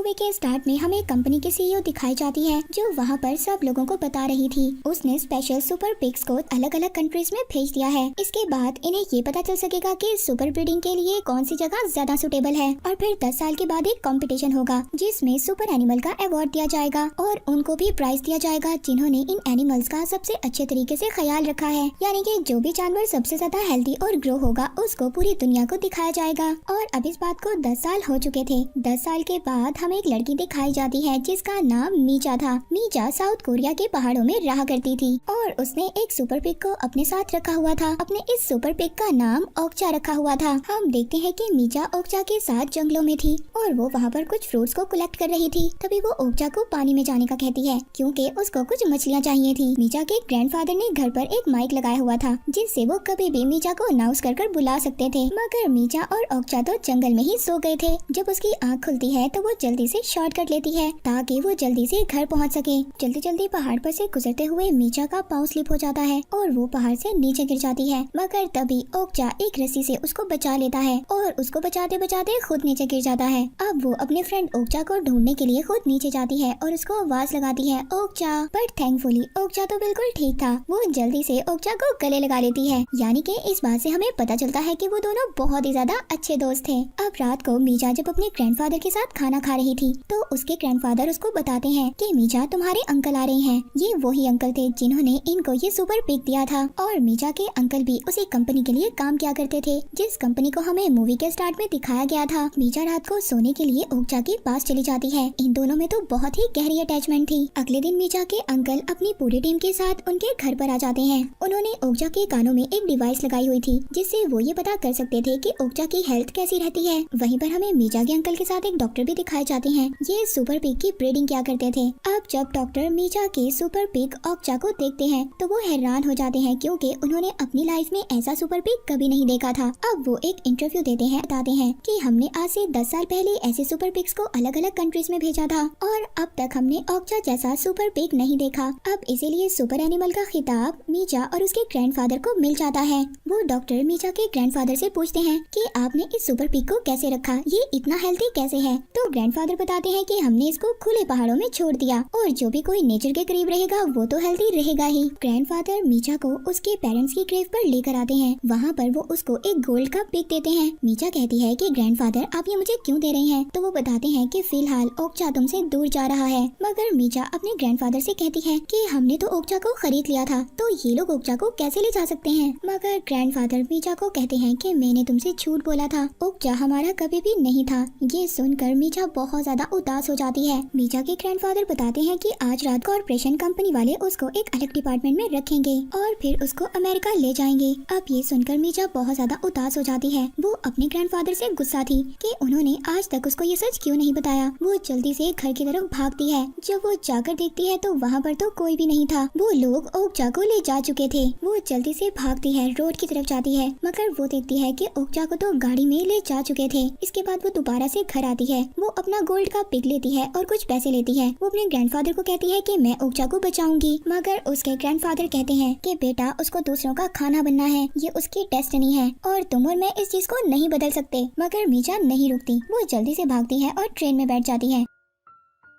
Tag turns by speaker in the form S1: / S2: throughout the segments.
S1: Movie के start में हमें कंपनी की सीईओ दिखाई जाती है जो वहाँ पर सब लोगों को बता रही थी। उसने स्पेशल सुपर पिग्स को अलग अलग कंट्रीज में भेज दिया है। इसके बाद इन्हें ये पता चल सकेगा कि सुपर ब्रीडिंग के लिए कौन सी जगह ज्यादा सुटेबल है और फिर 10 साल के बाद एक कंपटीशन होगा जिसमें सुपर एनिमल का अवार्ड दिया जाएगा और उनको भी प्राइज दिया जाएगा जिन्होंने इन एनिमल्स का सबसे अच्छे तरीके से ख्याल रखा है। यानी कि जो भी जानवर सबसे ज्यादा हेल्दी और ग्रो होगा उसको पूरी दुनिया को दिखाया जाएगा। और अब इस बात को 10 साल हो चुके थे। 10 साल के बाद हमें एक लड़की दिखाई जाती है जिसका नाम मीचा था। मीचा साउथ कोरिया के पहाड़ों में रहा करती थी और उसने एक सुपर पिग को अपने साथ रखा हुआ था। अपने इस सुपर पिग का नाम ओक्चा रखा हुआ था। हम देखते हैं कि मीचा ओक्चा के साथ जंगलों में थी और वो वहाँ पर कुछ फ्रूट्स को कलेक्ट कर रही थी। तभी वो ओक्चा को पानी में जाने का कहती है क्योंकि उसको कुछ मछलियाँ चाहिए थी। मीचा के ग्रैंडफादर ने घर पर एक माइक लगाया हुआ था जिससे वो कभी भी मीचा को अनाउंस कर बुला सकते थे। मगर मीचा और ओक्चा तो जंगल में ही सो गए थे। जब उसकी आँख खुलती है तो वो जल्दी से शॉर्टकट लेती है ताकि वो जल्दी से घर पहुंच सके। जल्दी जल्दी पहाड़ पर से गुजरते हुए मीचा का पाँव स्लिप हो जाता है और वो पहाड़ से नीचे गिर जाती है। मगर तभी ओक्चा एक रस्सी से उसको बचा लेता है और उसको बचाते बचाते खुद नीचे गिर जाता है। अब वो अपने फ्रेंड ओक्चा को ढूंढने के लिए खुद नीचे जाती है और उसको आवाज लगाती है ओक्चा। बट थैंकफुली ओक्चा तो बिल्कुल ठीक था। वो जल्दी से ओक्चा को गले लगा लेती है। यानी कि इस बात से हमें पता चलता है कि वो दोनों बहुत ही ज्यादा अच्छे दोस्त थे। अब रात को मीचा जब अपने ग्रैंडफादर के साथ खाना खा रही थी तो उसके ग्रैंडफादर उसको बताते हैं कि मीचा तुम्हारे अंकल आ रहे हैं। ये वही अंकल थे जिन्होंने इनको ये सुपर पिग दिया था और मीचा के अंकल भी उसी कंपनी के लिए काम किया करते थे जिस कंपनी को हमें मूवी के स्टार्ट में दिखाया गया था। मीचा रात को सोने के लिए ओक्चा के पास चली जाती है। इन दोनों में तो बहुत ही गहरी अटैचमेंट थी। अगले दिन मीचा के अंकल अपनी पूरी टीम के साथ उनके घर पर आ जाते हैं। उन्होंने ओक्चा के कानों में एक डिवाइस लगाई हुई थी जिससे वो ये पता कर सकते थे कि ओक्चा की हेल्थ कैसी रहती है। वहीं पर हमें मीचा के अंकल के साथ एक डॉक्टर भी दिखाए जाते हैं। ये सुपर पिग की ब्रीडिंग क्या करते थे। अब जब डॉक्टर मीचा के सुपर पिग ओक्चा को देखते हैं तो वो हैरान हो जाते हैं क्योंकि उन्होंने अपनी लाइफ में ऐसा सुपर पिग कभी नहीं देखा था। अब वो एक इंटरव्यू देते हैं, बताते हैं कि हमने आज से 10 साल पहले ऐसे सुपर पिग्स को अलग अलग कंट्रीज में भेजा था और अब तक हमने ओक्चा जैसा सुपर पिग नहीं देखा। अब इसीलिए सुपर एनिमल का खिताब मीचा और उसके ग्रैंडफादर को मिल जाता है। वो डॉक्टर मीचा के ग्रैंडफादर से पूछते हैं कि आपने इस सुपर पिग को कैसे रखा, ये इतना हेल्दी कैसे है। तो ग्रैंडफादर बताते हैं कि हमने इसको खुले पहाड़ों में छोड़ दिया और जो भी कोई नेचर के करीब रहेगा वो तो हेल्दी रहेगा ही। ग्रैंडफादर मीचा को उसके पेरेंट्स की ग्रेव पर लेकर आते हैं। वहाँ पर वो उसको एक गोल्ड का पिग देते हैं। मीचा कहती है कि ग्रैंडफादर आप ये मुझे क्यों दे रहे हैं। तो वो बताते हैं कि फिलहाल ओक्चा तुमसे दूर जा रहा है। मगर मीचा अपने ग्रैंडफादर से कहती है कि हमने तो ओक्चा को खरीद लिया था तो ये लोग ओक्चा को कैसे ले जा सकते हैं। मगर ग्रैंडफादर मीचा को कहते हैं कि मैंने तुमसे झूठ बोला था, ओक्चा हमारा कभी भी नहीं था। ये सुनकर मीचा बहुत ज्यादा उदास हो जाती है। मीचा के ग्रैंडफादर बताते हैं कि आज रात कॉर्पोरेशन कंपनी वाले उसको एक अलग डिपार्टमेंट में रखेंगे और फिर उसको अमेरिका ले जाएंगे। अब ये सुनकर मीचा बहुत ज्यादा उदास हो जाती है। वो अपने ग्रैंडफादर से गुस्सा थी कि उन्होंने आज तक उसको ये सच क्यों नहीं बताया। वो जल्दी से घर की तरफ भागती है। जब वो जाकर देखती है तो वहाँ पर तो कोई भी नहीं था। वो लोग ओक्चा को ले जा चुके थे। वो जल्दी से भागती है, रोड की तरफ जाती है मगर वो देखती है कि ओक्चा को तो गाड़ी में ले जा चुके थे। इसके बाद वो दोबारा से घर आती है। वो अपना गोल्ड का पिग लेती है और कुछ पैसे लेती है। वो अपने ग्रैंडफादर को कहती है कि मैं ओक्चा को बचाऊंगी। मगर उसके ग्रैंडफादर कहते हैं कि बेटा उसको दूसरों का खाना बनना है, ये उसकी डेस्टिनी है और तुम और मैं इस चीज को नहीं बदल सकते। मगर मीचा नहीं रुकती। वो जल्दी से भागती है और ट्रेन में बैठ जाती है।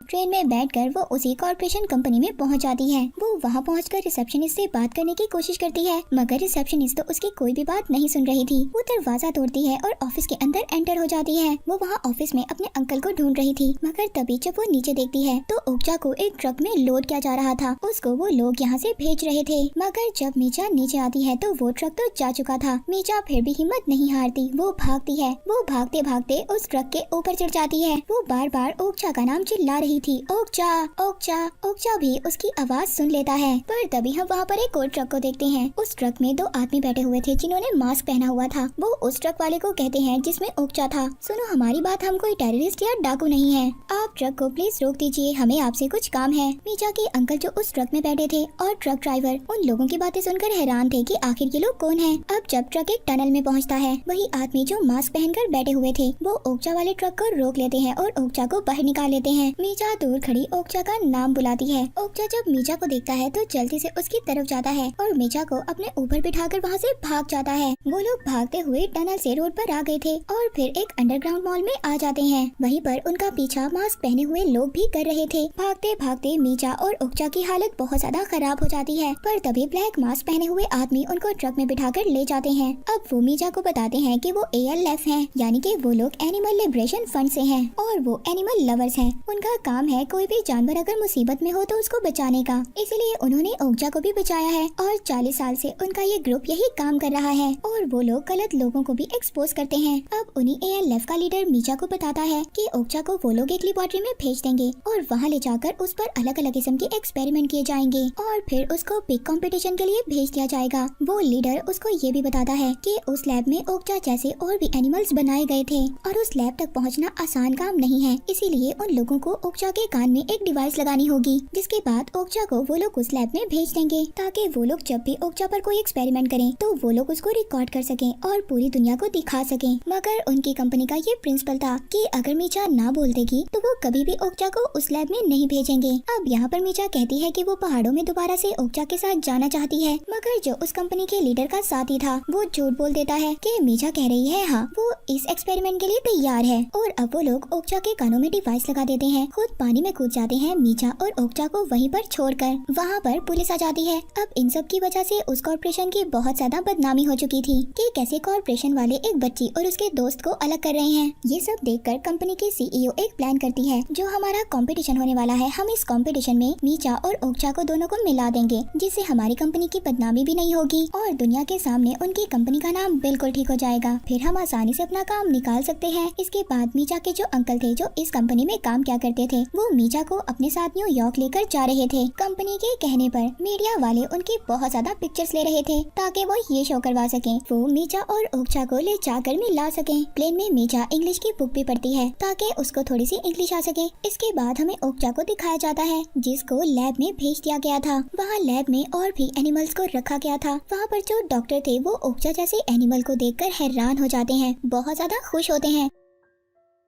S1: ट्रेन में बैठकर वो उसी कॉर्पोरेशन कंपनी में पहुंच जाती है। वो वहां पहुंचकर रिसेप्शनिस्ट से बात करने की कोशिश करती है मगर रिसेप्शनिस्ट तो उसकी कोई भी बात नहीं सुन रही थी। वो दरवाजा तोड़ती है और ऑफिस के अंदर एंटर हो जाती है। वो वहां ऑफिस में अपने अंकल को ढूंढ रही थी मगर तभी जब वो नीचे देखती है तो ओक्चा को एक ट्रक में लोड किया जा रहा था। उसको वो लोग यहाँ से भेज रहे थे। मगर जब मीचा नीचे आती है तो वो ट्रक तो जा चुका था। मीचा फिर भी हिम्मत नहीं हारती। वो भागती है। वो भागते भागते उस ट्रक के ऊपर चढ़ जाती है। वो बार बार ओक्चा का नाम चिल्ला रही थी, ओक्चा ओक्चा। ओक्चा भी उसकी आवाज सुन लेता है। पर तभी हम वहाँ पर एक और ट्रक को देखते हैं। उस ट्रक में 2 आदमी बैठे हुए थे जिन्होंने मास्क पहना हुआ था। वो उस ट्रक वाले को कहते हैं जिसमें ओक्चा था, सुनो हमारी बात, हम कोई टेररिस्ट या डाकू नहीं है, आप ट्रक को प्लीज रोक दीजिए, हमें आपसे कुछ काम है। मीचा के अंकल जो उस ट्रक में बैठे थे और ट्रक ड्राइवर उन लोगों की बातें सुनकर हैरान थे कि आखिर ये लोग कौन हैं। अब जब ट्रक एक टनल में पहुँचता है वही आदमी जो मास्क पहनकर बैठे हुए थे वो ओक्चा वाले ट्रक को रोक लेते हैं और ओक्चा को बाहर निकाल लेते हैं। मीचा मीचा दूर खड़ी ओक्चा का नाम बुलाती है। ओक्चा जब मीचा को देखता है तो जल्दी से उसकी तरफ जाता है और मीचा को अपने ऊपर बिठाकर वहाँ से भाग जाता है। वो लोग भागते हुए टनल से रोड पर आ गए थे और फिर एक अंडरग्राउंड मॉल में आ जाते हैं। वहीं पर उनका पीछा मास्क पहने हुए लोग भी कर रहे थे। भागते भागते मीचा और ओक्चा की हालत बहुत ज्यादा खराब हो जाती है, पर तभी ब्लैक मास्क पहने हुए आदमी उनको ट्रक में बिठाकर ले जाते हैं। अब वो मीचा को बताते हैं कि वो ALF हैं, यानी कि वो लोग एनिमल लिबरेशन फंड से हैं और वो एनिमल लवर्स हैं। उनका काम है कोई भी जानवर अगर मुसीबत में हो तो उसको बचाने का, इसीलिए उन्होंने ओक्चा को भी बचाया है और 40 साल से उनका ये ग्रुप यही काम कर रहा है और वो लोग गलत लोगों को भी एक्सपोज करते हैं। अब उन्हीं ALF का लीडर मीचा को बताता है कि ओक्चा को वो लोग एक लेबोरेटरी में भेज देंगे और वहाँ ले जाकर उस पर अलग अलग किस्म के एक्सपेरिमेंट किए जाएंगे और फिर उसको पिग कंपटीशन के लिए भेज दिया जाएगा। वो लीडर उसको ये भी बताता है कि उस लैब में ओक्चा जैसे और भी एनिमल्स बनाए गए थे और उस लैब तक पहुँचना आसान काम नहीं है, इसीलिए उन लोगों को ओक्चा के कान में एक डिवाइस लगानी होगी, जिसके बाद ओक्चा को वो लोग उस लैब में भेज देंगे ताकि वो लोग जब भी ओक्चा पर कोई एक्सपेरिमेंट करें तो वो लोग उसको रिकॉर्ड कर सकें और पूरी दुनिया को दिखा सकें। मगर उनकी कंपनी का ये प्रिंसिपल था कि अगर मीचा ना बोल देगी तो वो कभी भी ओक्चा को उस लैब में नहीं भेजेंगे। अब यहाँ पर मीचा कहती है कि वो पहाड़ों में दोबारा से ओक्चा के साथ जाना चाहती है, मगर जो उस कंपनी के लीडर का साथी था वो झूठ बोल देता है कि मीचा कह रही है हाँ वो इस एक्सपेरिमेंट के लिए तैयार है। और अब वो लोग ओक्चा के कानों में डिवाइस लगा देते हैं, खुद पानी में कूद जाते हैं मीचा और ओक्चा को वहीं पर छोड़कर। वहाँ पर पुलिस आ जाती है। अब इन सब की वजह से उस कॉर्पोरेशन की बहुत ज्यादा बदनामी हो चुकी थी कि कैसे कॉर्पोरेशन वाले एक बच्ची और उसके दोस्त को अलग कर रहे हैं। ये सब देखकर कंपनी की CEO एक प्लान करती है, जो हमारा कंपटीशन होने वाला है हम इस कंपटीशन में मीचा और ओक्चा को दोनों को मिला देंगे, जिससे हमारी कंपनी की बदनामी भी नहीं होगी और दुनिया के सामने उनकी कंपनी का नाम बिल्कुल ठीक हो जाएगा। फिर हम आसानी से अपना काम निकाल सकते हैं। इसके बाद मीचा के जो अंकल थे जो इस कंपनी में काम क्या करते थे, वो मीचा को अपने साथ न्यूयॉर्क लेकर जा रहे थे। कंपनी के कहने पर मीडिया वाले उनकी बहुत ज्यादा पिक्चर्स ले रहे थे ताकि वो ये शो करवा सके वो मीचा और ओक्चा को ले जाकर मिला सके। प्लेन में मीचा इंग्लिश की बुक भी पढ़ती है ताकि उसको थोड़ी सी इंग्लिश आ सके। इसके बाद हमें ओक्चा को दिखाया जाता है जिसको लैब में भेज दिया गया था। वहाँ लैब में और भी एनिमल्स को रखा गया था। वहाँ पर जो डॉक्टर थे वो ओक्चा जैसे एनिमल को देखकर हैरान हो जाते हैं, बहुत ज्यादा खुश होते हैं।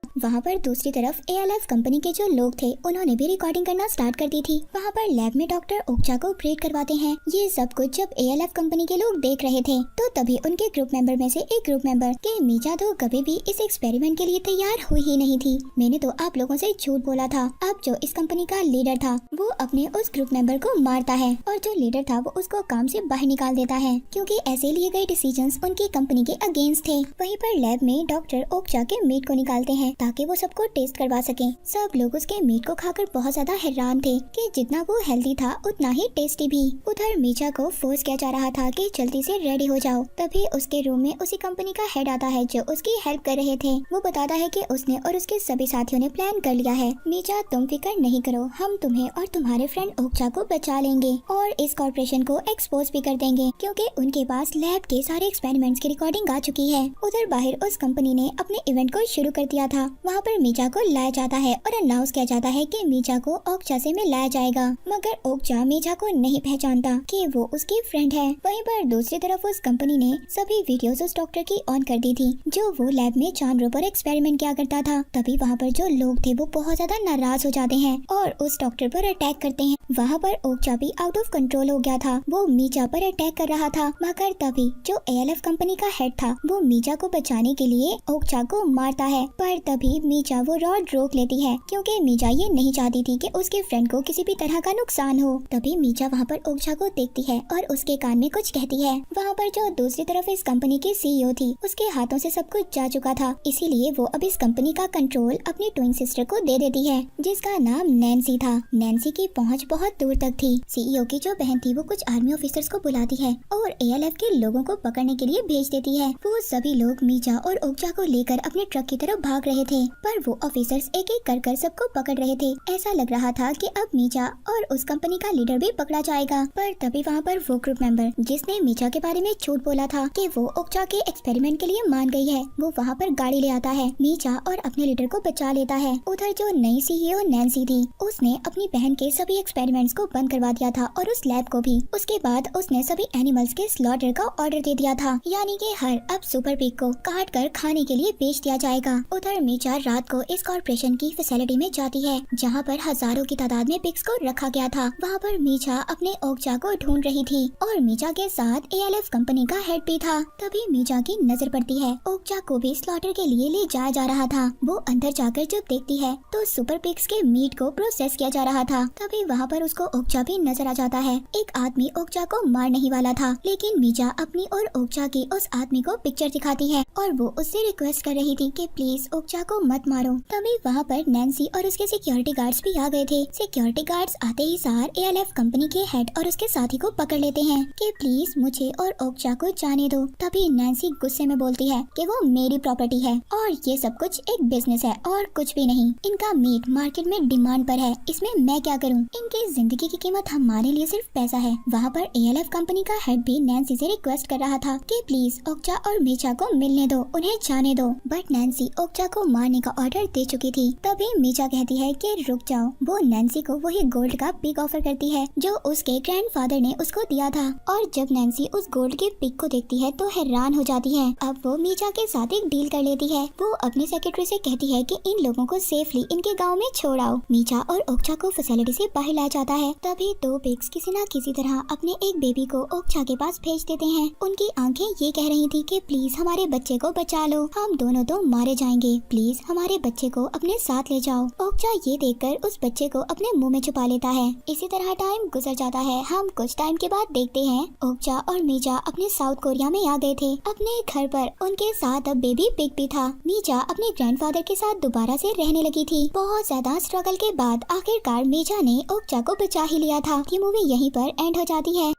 S1: वहाँ पर दूसरी तरफ ALF कंपनी के जो लोग थे उन्होंने भी रिकॉर्डिंग करना स्टार्ट कर दी थी। वहाँ पर लैब में डॉक्टर ओक्चा को ऑपरेट करवाते हैं। ये सब कुछ जब ALF कंपनी के लोग देख रहे थे तो तभी उनके ग्रुप मेंबर में से एक ग्रुप मेंबर के मीचा तो कभी भी इस एक्सपेरिमेंट के लिए तैयार हुई ही नहीं थी, मैंने तो आप लोगों से झूठ बोला था। अब जो इस कंपनी का लीडर था वो अपने उस ग्रुप मेंबर को मारता है और जो लीडर था वो उसको काम से बाहर निकाल देता है, क्योंकि ऐसे लिए गए डिसीजंस उनकी कंपनी के अगेंस्ट थे। वहीं पर लैब में डॉक्टर ओक्चा के मीट को निकालते हैं ताकि वो सबको टेस्ट करवा सके। सब लोग उसके मीट को खाकर बहुत ज्यादा हैरान थे कि जितना वो हेल्दी था उतना ही टेस्टी भी। उधर मीचा को फोर्स किया जा रहा था कि जल्दी से रेडी हो जाओ। तभी उसके रूम में उसी कंपनी का हेड आता है जो उसकी हेल्प कर रहे थे। वो बताता है कि उसने और उसके सभी साथियों ने प्लान कर लिया है। मीचा तुम फिक्र नहीं करो, हम तुम्हें और तुम्हारे फ्रेंड ओक्चा को बचा लेंगे और इस कॉर्पोरेशन को एक्सपोज भी कर देंगे, क्योंकि उनके पास लैब के सारे एक्सपेरिमेंट्स की रिकॉर्डिंग आ चुकी है। उधर बाहर उस कंपनी ने अपने इवेंट को शुरू कर दिया था। वहाँ पर मीचा को लाया जाता है और अनाउंस किया जाता है कि मीचा को ओक्चा से मिलाया जाएगा, मगर ओक्चा मीचा को नहीं पहचानता कि वो उसकी फ्रेंड है। वहीं पर दूसरी तरफ उस कंपनी ने सभी वीडियोस उस डॉक्टर की ऑन कर दी थी जो वो लैब में जानवरों पर एक्सपेरिमेंट किया करता था। तभी वहाँ पर जो लोग थे वो बहुत ज्यादा नाराज हो जाते हैं और उस डॉक्टर पर अटैक करते हैं। वहाँ पर ओक्चा भी आउट ऑफ कंट्रोल हो गया था, वो मीचा पर अटैक कर रहा था, मगर तभी जो ALF कंपनी का हेड था वो मीचा को बचाने के लिए ओक्चा को मारता है। पर तभी मीचा वो रॉड रोक लेती है, क्योंकि मीचा ये नहीं चाहती थी कि उसके फ्रेंड को किसी भी तरह का नुकसान हो। तभी मीचा वहाँ पर ओक्चा को देखती है और उसके कान में कुछ कहती है। वहाँ पर जो दूसरी तरफ इस कंपनी की CEO थी उसके हाथों से सब कुछ जा चुका था, इसीलिए वो अब इस कंपनी का कंट्रोल अपनी ट्विन सिस्टर को दे देती है जिसका नाम नैन्सी था। नैन्सी की पहुँच बहुत दूर तक थी। CEO की जो बहन थी वो कुछ आर्मी ऑफिसर्स को बुलाती है और ALF के लोगों को पकड़ने के लिए भेज देती है। वो सभी लोग मीचा और ओक्चा को लेकर अपने ट्रक की तरफ भाग रहे थे, पर वो ऑफिसर्स एक एक कर सबको पकड़ रहे थे। ऐसा लग रहा था कि अब मीचा और उस कंपनी का लीडर भी पकड़ा जाएगा। पर तभी वहाँ पर वो ग्रुप मेंबर जिसने मीचा के बारे में झूठ बोला था कि वो ओक्चा के एक्सपेरिमेंट के लिए मान गई है, वो वहाँ पर गाड़ी ले आता है, मीचा और अपने लीडर को बचा लेता है। उधर जो नई CEO नैन्सी थी उसने अपनी बहन के सभी एक्सपेरिमेंट्स को बंद करवा दिया था और उस लैब को भी। उसके बाद उसने सभी एनिमल्स के स्लॉटर का ऑर्डर दे दिया था, यानी कि हर अब सुपर पिग को काट कर खाने के लिए बेच दिया जाएगा। उधर मीचा मीचा रात को इस कॉर्पोरेशन की फैसिलिटी में जाती है जहाँ पर हजारों की तादाद में पिग्स को रखा गया था। वहाँ पर मीचा अपने ओक्चा को ढूंढ रही थी और मीचा के साथ ALF कंपनी का हेड भी था। तभी मीचा की नजर पड़ती है ओक्चा को भी स्लॉटर के लिए ले जाया जा रहा था। वो अंदर जाकर जब देखती है तो सुपर पिग्स के मीट को प्रोसेस किया जा रहा था। तभी वहाँ पर उसको ओक्चा भी नजर आ जाता है। एक आदमी ओक्चा को मारने ही वाला था, लेकिन मीचा अपनी और ओक्चा की उस आदमी को पिक्चर दिखाती है और वो उससे रिक्वेस्ट कर रही थी कि प्लीज ओक्चा को मत मारो। तभी वहाँ पर नैन्सी और उसके सिक्योरिटी गार्ड्स भी आ गए थे। सिक्योरिटी गार्ड्स आते ही सार ALF कंपनी के हेड और उसके साथी को पकड़ लेते हैं कि प्लीज मुझे और ओक्चा को जाने दो। तभी नैन्सी गुस्से में बोलती है कि वो मेरी प्रॉपर्टी है और ये सब कुछ एक बिजनेस है और कुछ भी नहीं। इनका मीट मार्केट में डिमांड पर है, इसमें मैं क्या करूं? इनकी जिंदगी की कीमत हमारे लिए सिर्फ पैसा है। वहाँ पर ALF कंपनी का हेड भी नैन्सी से रिक्वेस्ट कर रहा था कि प्लीज ओक्चा और मीचा को मिलने दो, उन्हें जाने दो। बट नैन्सी ओक्चा को मारने का ऑर्डर दे चुकी थी। तभी मीचा कहती है कि रुक जाओ। वो नैन्सी को वही गोल्ड का पिग ऑफर करती है जो उसके ग्रैंडफादर ने उसको दिया था। और जब नैन्सी उस गोल्ड के पिग को देखती है तो हैरान हो जाती है। अब वो मीचा के साथ एक डील कर लेती है। वो अपने सेक्रेटरी से कहती है कि इन लोगों को सेफली इनके गांव में छोड़ आओ। मीचा और ओक्चा को फैसिलिटी से बाहर लाया जाता है। तभी दो पिग्स किसी न किसी तरह अपने एक बेबी को ओक्चा के पास भेज देते हैं। उनकी आंखें ये कह रही थी कि प्लीज हमारे बच्चे को बचा लो, हम दोनों तो मारे जाएंगे, प्लीज हमारे बच्चे को अपने साथ ले जाओ। ओक्चा ये देखकर उस बच्चे को अपने मुंह में छुपा लेता है। इसी तरह टाइम गुजर जाता है। हम कुछ टाइम के बाद देखते हैं ओक्चा और मीचा अपने साउथ कोरिया में आ गए थे अपने घर पर। उनके साथ अब बेबी पिग भी था। मीचा अपने ग्रैंडफादर के साथ दोबारा से रहने लगी थी। बहुत ज्यादा स्ट्रगल के बाद आखिरकार मीचा ने ओक्चा को बचा ही लिया था। ये मूवी यहीं पर एंड हो जाती है।